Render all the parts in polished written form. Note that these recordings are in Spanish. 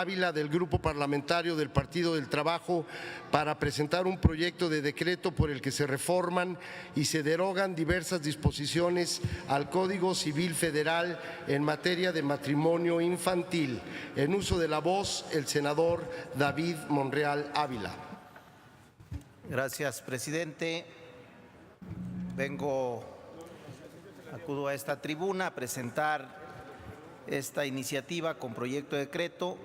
Ávila del Grupo Parlamentario del Partido del Trabajo para presentar un proyecto de decreto por el que se reforman y se derogan diversas disposiciones al Código Civil Federal en materia de matrimonio infantil. En uso de la voz, el senador David Monreal Ávila. Gracias, presidente. Acudo a esta tribuna a presentar esta iniciativa con proyecto de decreto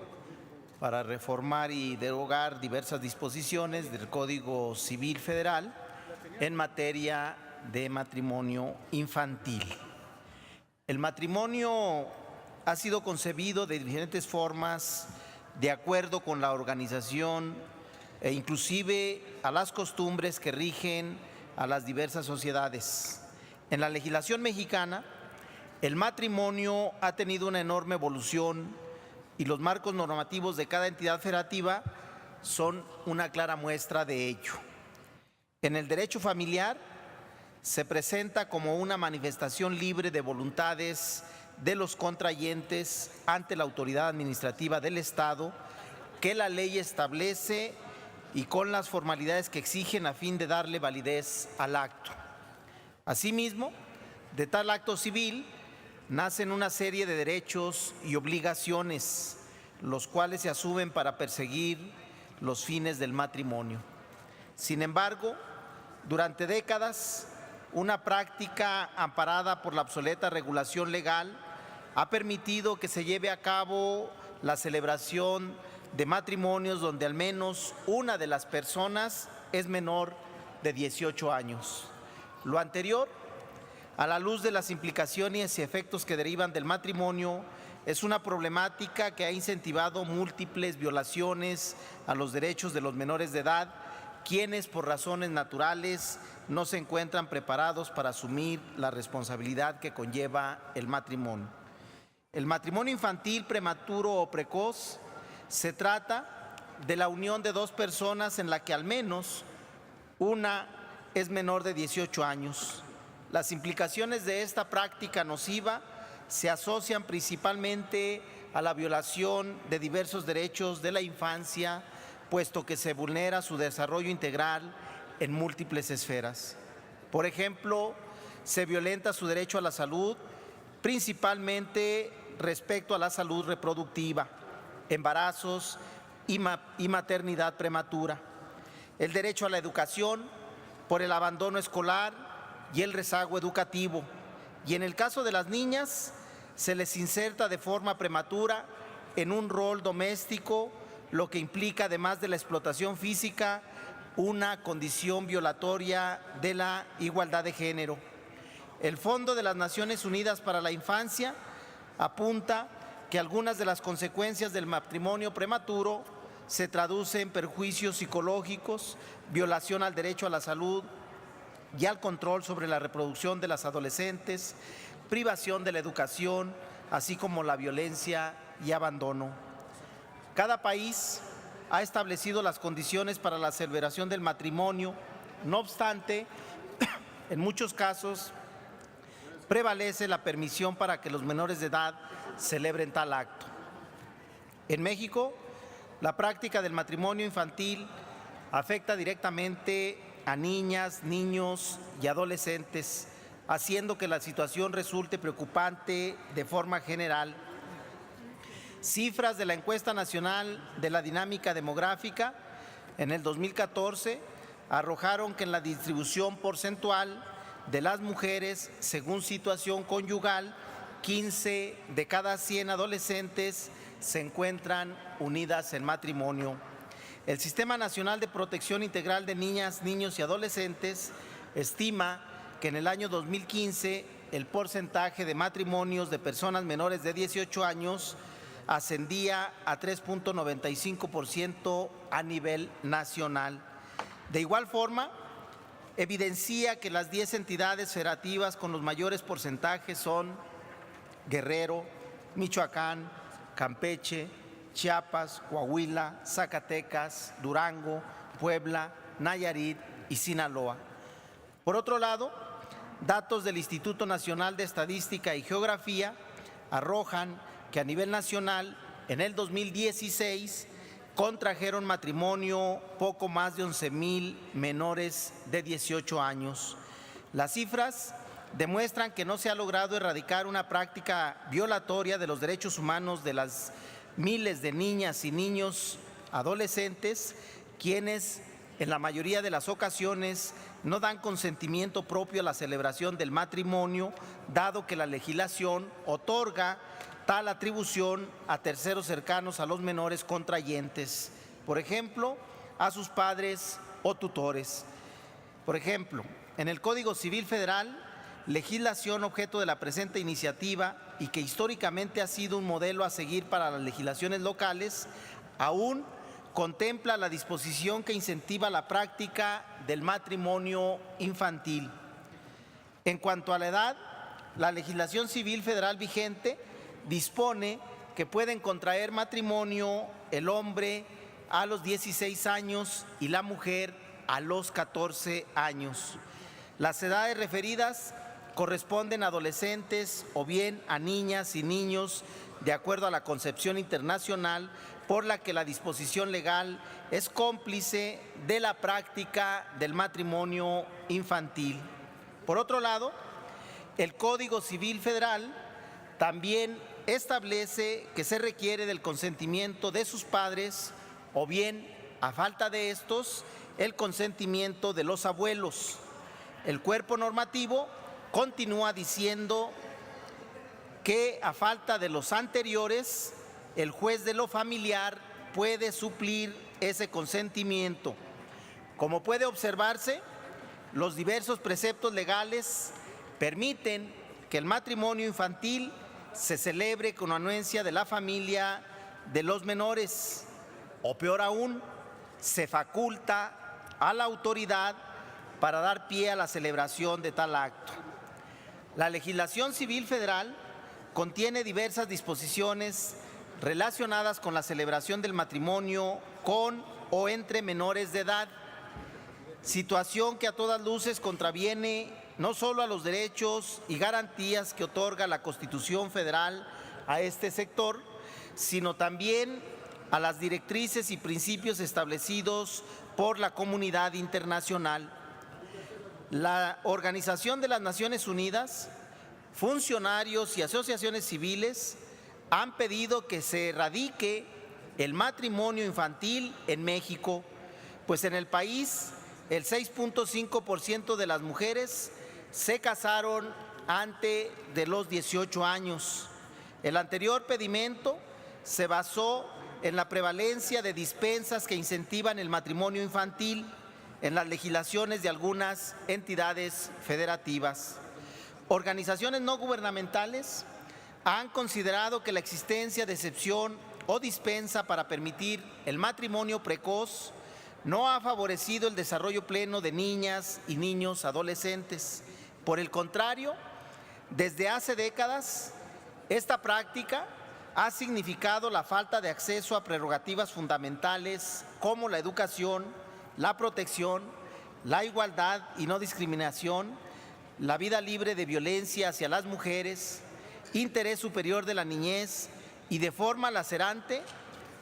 para reformar y derogar diversas disposiciones del Código Civil Federal en materia de matrimonio infantil. El matrimonio ha sido concebido de diferentes formas de acuerdo con la organización e inclusive a las costumbres que rigen a las diversas sociedades. En la legislación mexicana, el matrimonio ha tenido una enorme evolución y los marcos normativos de cada entidad federativa son una clara muestra de ello. En el derecho familiar se presenta como una manifestación libre de voluntades de los contrayentes ante la autoridad administrativa del Estado que la ley establece y con las formalidades que exigen a fin de darle validez al acto. Asimismo, de tal acto civil nacen una serie de derechos y obligaciones, los cuales se asumen para perseguir los fines del matrimonio. Sin embargo, durante décadas, una práctica amparada por la obsoleta regulación legal ha permitido que se lleve a cabo la celebración de matrimonios donde al menos una de las personas es menor de 18 años. Lo anterior, a la luz de las implicaciones y efectos que derivan del matrimonio, es una problemática que ha incentivado múltiples violaciones a los derechos de los menores de edad, quienes por razones naturales no se encuentran preparados para asumir la responsabilidad que conlleva el matrimonio. El matrimonio infantil prematuro o precoz se trata de la unión de dos personas en la que al menos una es menor de 18 años. Las implicaciones de esta práctica nociva se asocian principalmente a la violación de diversos derechos de la infancia, puesto que se vulnera su desarrollo integral en múltiples esferas. Por ejemplo, se violenta su derecho a la salud, principalmente respecto a la salud reproductiva, embarazos y maternidad prematura. El derecho a la educación por el abandono escolar y el rezago educativo, y en el caso de las niñas se les inserta de forma prematura en un rol doméstico, lo que implica, además de la explotación física, una condición violatoria de la igualdad de género. El Fondo de las Naciones Unidas para la Infancia apunta que algunas de las consecuencias del matrimonio prematuro se traducen en perjuicios psicológicos, violación al derecho a la salud y al control sobre la reproducción de las adolescentes, privación de la educación, así como la violencia y abandono. Cada país ha establecido las condiciones para la celebración del matrimonio, no obstante, en muchos casos prevalece la permisión para que los menores de edad celebren tal acto. En México, la práctica del matrimonio infantil afecta directamente a niñas, niños y adolescentes, haciendo que la situación resulte preocupante de forma general. Cifras de la Encuesta Nacional de la Dinámica Demográfica en el 2014 arrojaron que en la distribución porcentual de las mujeres, según situación conyugal, 15 de cada 100 adolescentes se encuentran unidas en matrimonio. El Sistema Nacional de Protección Integral de Niñas, Niños y Adolescentes estima que en el año 2015 el porcentaje de matrimonios de personas menores de 18 años ascendía a 3.95% a nivel nacional. De igual forma, evidencia que las 10 entidades federativas con los mayores porcentajes son Guerrero, Michoacán, Campeche, Chiapas, Coahuila, Zacatecas, Durango, Puebla, Nayarit y Sinaloa. Por otro lado, datos del Instituto Nacional de Estadística y Geografía arrojan que a nivel nacional en el 2016 contrajeron matrimonio poco más de 11,000 menores de 18 años. Las cifras demuestran que no se ha logrado erradicar una práctica violatoria de los derechos humanos de las miles de niñas y niños adolescentes, quienes en la mayoría de las ocasiones no dan consentimiento propio a la celebración del matrimonio, dado que la legislación otorga tal atribución a terceros cercanos a los menores contrayentes, por ejemplo, a sus padres o tutores. Por ejemplo, en el Código Civil Federal, legislación objeto de la presente iniciativa y que históricamente ha sido un modelo a seguir para las legislaciones locales, aún contempla la disposición que incentiva la práctica del matrimonio infantil. En cuanto a la edad, la legislación civil federal vigente dispone que pueden contraer matrimonio el hombre a los 16 años y la mujer a los 14 años. Las edades referidas corresponden a adolescentes o bien a niñas y niños de acuerdo a la concepción internacional por la que la disposición legal es cómplice de la práctica del matrimonio infantil. Por otro lado, el Código Civil Federal también establece que se requiere del consentimiento de sus padres o bien, a falta de estos, el consentimiento de los abuelos. El cuerpo normativo continúa diciendo que a falta de los anteriores, el juez de lo familiar puede suplir ese consentimiento. Como puede observarse, los diversos preceptos legales permiten que el matrimonio infantil se celebre con anuencia de la familia de los menores, o peor aún, se faculta a la autoridad para dar pie a la celebración de tal acto. La legislación civil federal contiene diversas disposiciones relacionadas con la celebración del matrimonio con o entre menores de edad, situación que a todas luces contraviene no solo a los derechos y garantías que otorga la Constitución Federal a este sector, sino también a las directrices y principios establecidos por la comunidad internacional. La Organización de las Naciones Unidas, funcionarios y asociaciones civiles han pedido que se erradique el matrimonio infantil en México, pues en el país el 6.5% de las mujeres se casaron antes de los 18 años. El anterior pedimento se basó en la prevalencia de dispensas que incentivan el matrimonio infantil en las legislaciones de algunas entidades federativas. Organizaciones no gubernamentales han considerado que la existencia de excepción o dispensa para permitir el matrimonio precoz no ha favorecido el desarrollo pleno de niñas y niños adolescentes. Por el contrario, desde hace décadas, esta práctica ha significado la falta de acceso a prerrogativas fundamentales como la educación, la protección, la igualdad y no discriminación, la vida libre de violencia hacia las mujeres, interés superior de la niñez y de forma lacerante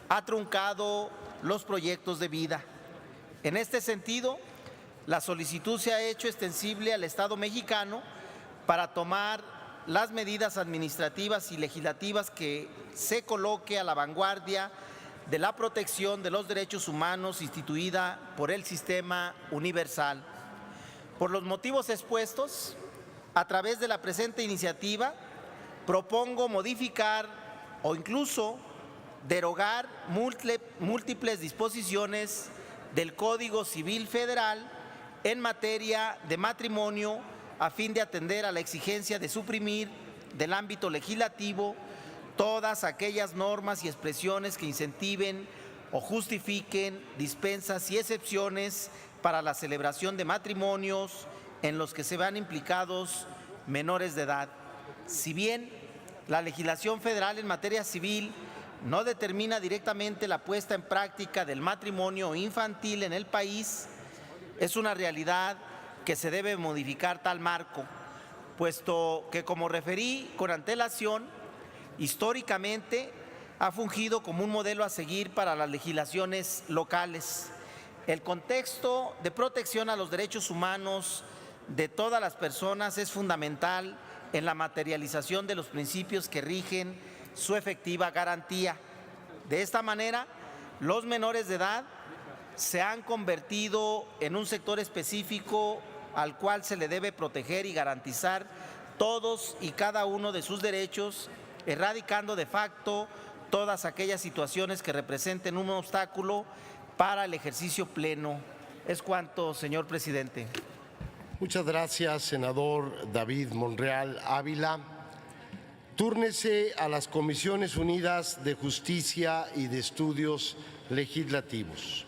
ha truncado los proyectos de vida. En este sentido, la solicitud se ha hecho extensible al Estado mexicano para tomar las medidas administrativas y legislativas que se coloque a la vanguardia de la protección de los derechos humanos instituida por el Sistema Universal. Por los motivos expuestos, a través de la presente iniciativa, propongo modificar o incluso derogar múltiples disposiciones del Código Civil Federal en materia de matrimonio a fin de atender a la exigencia de suprimir del ámbito legislativo todas aquellas normas y expresiones que incentiven o justifiquen dispensas y excepciones para la celebración de matrimonios en los que se vean implicados menores de edad. Si bien la legislación federal en materia civil no determina directamente la puesta en práctica del matrimonio infantil en el país, es una realidad que se debe modificar tal marco, puesto que, como referí con antelación, históricamente ha fungido como un modelo a seguir para las legislaciones locales. El contexto de protección a los derechos humanos de todas las personas es fundamental en la materialización de los principios que rigen su efectiva garantía. De esta manera, los menores de edad se han convertido en un sector específico al cual se le debe proteger y garantizar todos y cada uno de sus derechos, erradicando de facto todas aquellas situaciones que representen un obstáculo para el ejercicio pleno. Es cuanto, señor presidente. Muchas gracias, senador David Monreal Ávila. Túrnese a las Comisiones Unidas de Justicia y de Estudios Legislativos.